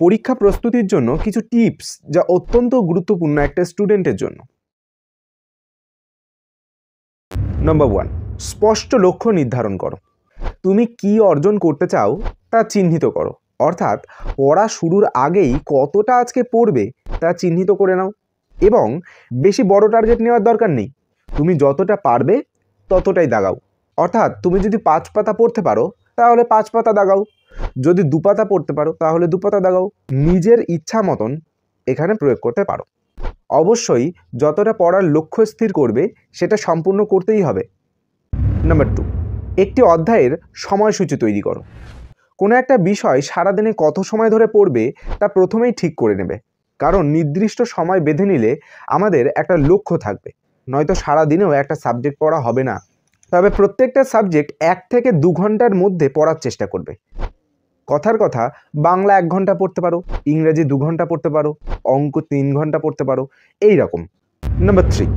পরীক্ষা প্রস্তুতির জন্য কিছু টিপস যা অত্যন্ত গুরুত্বপূর্ণ একটা স্টুডেন্টের জন্য। নাম্বার 1, স্পষ্ট লক্ষ্য নির্ধারণ করো। তুমি কি অর্জন করতে চাও তা চিহ্নিত করো, অর্থাৎ পড়া শুরুর আগেই কতটা আজকে পড়বে তা চিহ্নিত করে নাও। এবং বেশি বড় টার্গেট নেওয়ার দরকার নেই, তুমি যতটা পারবে ততটাই দাগাও। অর্থাৎ তুমি যদি 5 পাতা পড়তে পারো তাহলে 5 পাতা দাগাও, যদি 2 পাতা পড়তে পারো তাহলে 2 পাতা দাগাও। নিজের ইচ্ছা মতন এখানে প্রয়োগ করতে পারো। অবশ্যই যতটা পড়ার লক্ষ্য স্থির করবে সেটা সম্পূর্ণ করতেই হবে। নাম্বার 2, একটি অধ্যায়ের সময়সূচি তৈরি করো। কোনো একটা বিষয় সারাদিনে কত সময় ধরে পড়বে তা প্রথমেই ঠিক করে নেবে, কারণ নির্দিষ্ট সময় বেঁধে নিলে আমাদের একটা লক্ষ্য থাকবে, নয়তো সারাদিনেও একটা সাবজেক্ট পড়া হবে না। তবে প্রত্যেকটা সাবজেক্ট 1 থেকে 2 ঘন্টার মধ্যে পড়ার চেষ্টা করবে। কথার কথা, বাংলা 1 ঘন্টা পড়তে পারো, ইংরেজি 2 ঘন্টা পড়তে পারো, অঙ্ক 3 ঘন্টা পড়তে পারো, এই রকম। নাম্বার 3,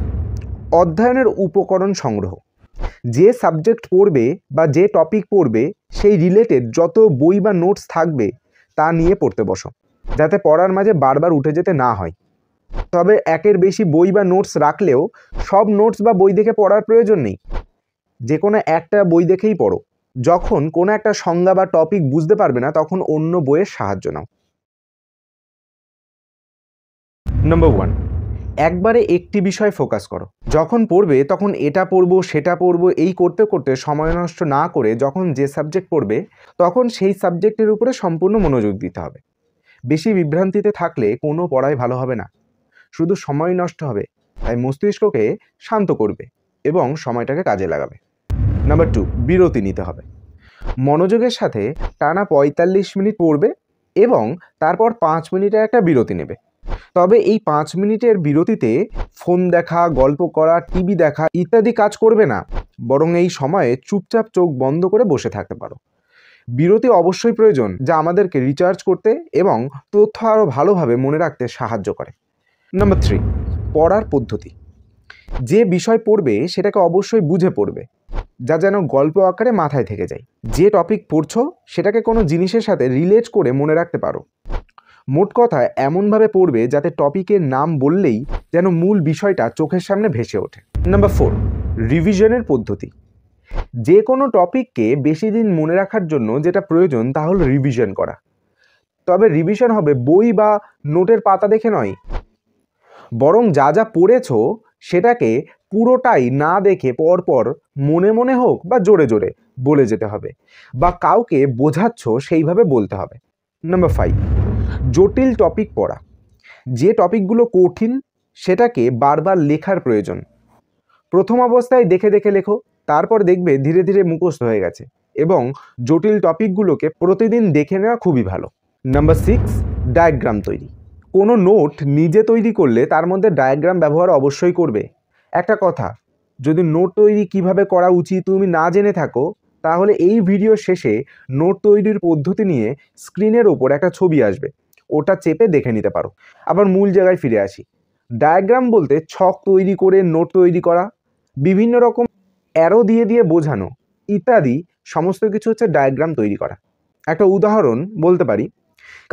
অধ্যয়নের উপকরণ সংগ্রহ। যে সাবজেক্ট পড়বে বা যে টপিক পড়বে সেই রিলেটেড যত বই বা নোটস থাকবে তা নিয়ে পড়তে বসো, যাতে পড়ার মাঝে বারবার উঠে যেতে না হয়। তবে একের বেশি বই বা নোটস রাখলেও সব নোটস বা বই দেখে পড়ার প্রয়োজন নেই, যে কোনো একটা বই দেখেই পড়ো। যখন কোনো একটা সংজ্ঞা বা টপিক বুঝতে পারবে না তখন অন্য বইয়ের সাহায্য নাও। নাম্বার 1, একবারে একটি বিষয় ফোকাস করো। যখন পড়বে তখন এটা পড়বো সেটা পড়বো এই করতে করতে সময় নষ্ট না করে যখন যে সাবজেক্ট পড়বে তখন সেই সাবজেক্টের উপরে সম্পূর্ণ মনোযোগ দিতে হবে। বেশি বিভ্রান্তিতে থাকলে কোনো পড়াই ভালো হবে না, শুধু সময় নষ্ট হবে। তাই মস্তিষ্ককে শান্ত করবে এবং সময়টাকে কাজে লাগাবে। নাম্বার 2, বিরতি নিতে হবে। মনোযোগের সাথে টানা 45 মিনিট পড়বে এবং তারপর 5 মিনিটের একটা বিরতি নেবে। তবে এই 5 মিনিটের বিরতিতে ফোন দেখা, গল্প করা, টিভি দেখা ইত্যাদি কাজ করবে না, বরং এই সময়ে চুপচাপ চোখ বন্ধ করে বসে থাকতে পারো। বিরতি অবশ্যই প্রয়োজন, যা আমাদেরকে রিচার্জ করতে এবং তথ্য আরও ভালোভাবে মনে রাখতে সাহায্য করে। নাম্বার 3, পড়ার পদ্ধতি। যে বিষয় পড়বে সেটাকে অবশ্যই বুঝে পড়বে, যা যেন গল্প আকারে মাথায় থেকে যায়। যে টপিক পড়ছো সেটাকে কোনো জিনিসের সাথে রিলেট করে মনে রাখতে পারো। মোট কথা এমনভাবে পড়বে যাতে টপিকের নাম বললেই যেন মূল বিষয়টা চোখের সামনে ভেসে ওঠে। নাম্বার 4, রিভিশনের পদ্ধতি। যে কোনো টপিককে বেশি দিন মনে রাখার জন্য যেটা প্রয়োজন তা হলো রিভিশন করা। তবে রিভিশন হবে বই বা নোটের পাতা দেখে নয়, বরং যা যা পড়েছো সেটাকে পুরোটাই না দেখে পরপর মনে মনে হোক বা জোরে জোরে বলে যেতে হবে, বা কাউকে বোঝাচ্ছ সেইভাবে বলতে হবে। নাম্বার 5, জটিল টপিক পড়া। যে টপিকগুলো কঠিন সেটাকে বারবার লেখার প্রয়োজন। প্রথম অবস্থায় দেখে দেখে লেখো, তারপর দেখবে ধীরে ধীরে মুখস্থ হয়ে গেছে, এবং জটিল টপিকগুলোকে প্রতিদিন দেখে নেওয়া খুবই ভালো। নাম্বার 6, ডায়াগ্রাম তৈরি। কোনো নোট নিজে তৈরি করলে তার মধ্যে ডায়াগ্রাম ব্যবহার অবশ্যই করবে। একটা কথা, যদি নোট তৈরি কিভাবে করা উচিত তুমি না জেনে থাকো তাহলে এই ভিডিও শেষে নোট তৈরির পদ্ধতি নিয়ে স্ক্রিনের ওপর একটা ছবি আসবে, ওটা চেপে দেখে নিতে পারো। আবার মূল জায়গায় ফিরে আসি। ডায়াগ্রাম বলতে ছক তৈরি করে নোট তৈরি করা, বিভিন্ন রকম অ্যারো দিয়ে দিয়ে বোঝানো ইত্যাদি সমস্ত কিছু হচ্ছে ডায়াগ্রাম তৈরি করা। একটা উদাহরণ বলতে পারি,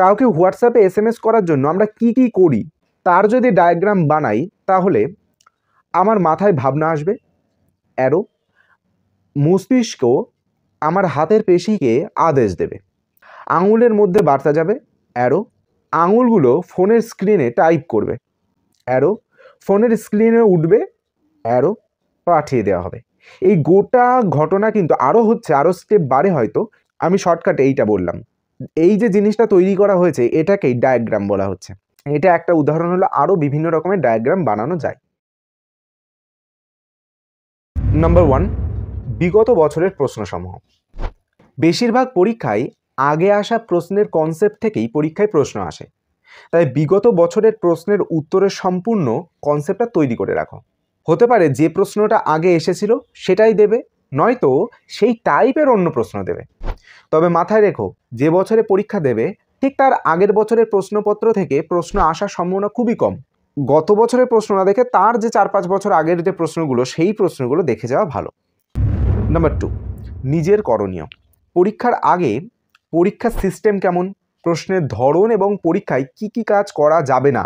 কাউকে হোয়াটসঅ্যাপে SMS করার জন্য আমরা কি কি করি তার যদি ডায়াগ্রাম বানাই তাহলে আমার মাথায় ভাবনা আসবে অ্যারো, মস্তিষ্ক আমার হাতের পেশিকে আদেশ দেবে, আঙুলের মধ্যে বার্তা যাবে অ্যারো, আঙুলগুলো ফোনের স্ক্রিনে টাইপ করবে অ্যারো, ফোনের স্ক্রিনে উঠবে অ্যারো, পাঠিয়ে দেওয়া হবে। এই গোটা ঘটনা কিন্তু আরও হচ্ছে, আরও স্টেপ বাড়ে, হয়তো আমি শর্টকাটে এইটা বললাম। এই যে জিনিসটা তৈরি করা হয়েছে এটাকেই ডায়াগ্রাম বলা হচ্ছে। এটা একটা উদাহরণ হলো, আরও বিভিন্ন রকমের ডায়াগ্রাম বানানো যায়। নাম্বার 1, বিগত বছরের প্রশ্নসমূহ। বেশিরভাগ পরীক্ষায় আগে আসা প্রশ্নের কনসেপ্ট থেকেই পরীক্ষায় প্রশ্ন আসে, তাই বিগত বছরের প্রশ্নের উত্তরের সম্পূর্ণ কনসেপ্টটা তৈরি করে রাখো। হতে পারে যে প্রশ্নটা আগে এসেছিল সেটাই দেবে, নয়তো সেই টাইপের অন্য প্রশ্ন দেবে। তবে মাথায় রেখো, যে বছরে পরীক্ষা দেবে ঠিক তার আগের বছরের প্রশ্নপত্র থেকে প্রশ্ন আসার সম্ভাবনা খুবই কম। গত বছরের প্রশ্ন না দেখে তার যে 4-5 বছর আগের যে প্রশ্নগুলো সেই প্রশ্নগুলো দেখে যাওয়া ভালো। নাম্বার 2, নিজের করণীয়। পরীক্ষার আগে পরীক্ষার সিস্টেম কেমন প্রশ্নের ধরন এবং পরীক্ষায় কি কি কাজ করা যাবে না,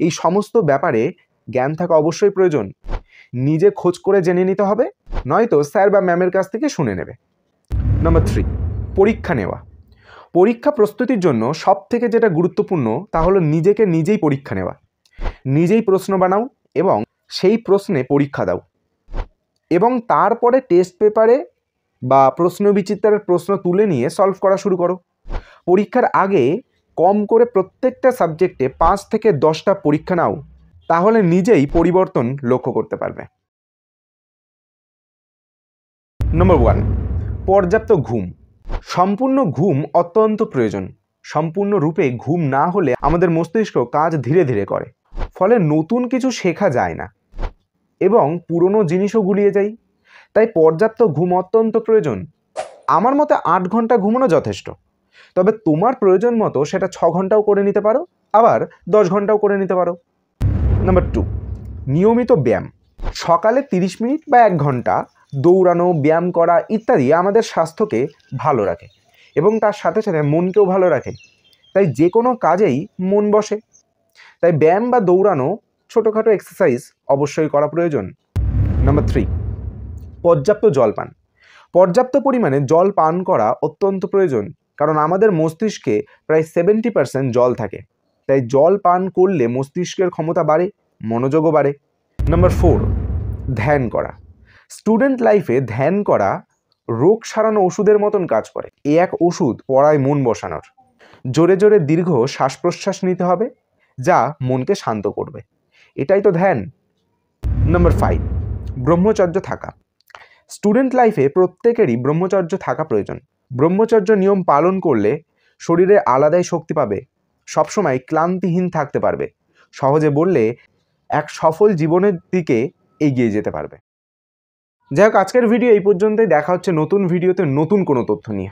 এই সমস্ত ব্যাপারে জ্ঞান থাকা অবশ্যই প্রয়োজন। নিজে খোঁজ করে জেনে নিতে হবে, নয়তো স্যার বা ম্যামের কাছ থেকে শুনে নেবে। নাম্বার 3, পরীক্ষা নেওয়া। পরীক্ষা প্রস্তুতির জন্য সব থেকে যেটা গুরুত্বপূর্ণ তা হলো নিজেকে নিজেই পরীক্ষা নেওয়া। নিজেই প্রশ্ন বানাও এবং সেই প্রশ্নে পরীক্ষা দাও, এবং তারপরে টেস্ট পেপারে বা প্রশ্নবিচিত্রার প্রশ্ন তুলে নিয়ে সলভ করা শুরু করো। পরীক্ষার আগে কম করে প্রত্যেকটা সাবজেক্টে 5 থেকে 10টা পরীক্ষা নাও, তাহলে নিজেই পরিবর্তন লক্ষ্য করতে পারবে। নম্বর 1, পর্যাপ্ত ঘুম। সম্পূর্ণ ঘুম অত্যন্ত প্রয়োজন। সম্পূর্ণরূপে ঘুম না হলে আমাদের মস্তিষ্ক কাজ ধীরে ধীরে করে, ফলে নতুন কিছু শেখা যায় না এবং পুরনো জিনিসও গুলিয়ে যায়। তাই পর্যাপ্ত ঘুম অত্যন্ত প্রয়োজন। আমার মতে 8 ঘন্টা ঘুমানো যথেষ্ট, তবে তোমার প্রয়োজন মতো সেটা 6 ঘন্টাও করে নিতে পারো, আবার 10 ঘন্টাও করে নিতে পারো। নাম্বার 2, নিয়মিত ব্যায়াম। সকালে 30 মিনিট বা 1 ঘন্টা দৌড়ানো, ব্যায়াম করা ইত্যাদি আমাদের স্বাস্থ্যকে ভালো রাখে এবং তার সাথে সাথে মনকেও ভালো রাখে। তাই যে কোনো কাজেই মন বসে। তাই ব্যায়াম বা দৌড়ানো, ছোটোখাটো এক্সারসাইজ অবশ্যই করা প্রয়োজন। নাম্বার 3, পর্যাপ্ত জল পান। পর্যাপ্ত পরিমাণে জল পান করা অত্যন্ত প্রয়োজন, কারণ আমাদের মস্তিষ্কে প্রায় 70% জল থাকে। তাই জল পান করলে মস্তিষ্কের ক্ষমতা বাড়ে, মনোযোগও বাড়ে। নাম্বার 4, ধ্যান করা। স্টুডেন্ট লাইফে ধ্যান করা রোগ সারানো ওষুধের মতন কাজ করে। এই এক ওষুধ পড়ায় মন বসানোর। জোরে জোরে দীর্ঘ শ্বাস প্রশ্বাস নিতে হবে, যা মনকে শান্ত করবে। এটাই তো ধ্যান। নাম্বার 5, ব্রহ্মচর্য থাকা। স্টুডেন্ট লাইফে প্রত্যেকেরই ব্রহ্মচর্য থাকা প্রয়োজন। ব্রহ্মচর্য নিয়ম পালন করলে শরীরে আলাদাই শক্তি পাবে, সবসময় ক্লান্তিহীন থাকতে পারবে। সহজে বললে এক সফল জীবনের দিকে এগিয়ে যেতে পারবে। যাই হোক, আজকের ভিডিও এই পর্যন্তই। দেখা হচ্ছে নতুন ভিডিওতে নতুন কোনো তথ্য নিয়ে।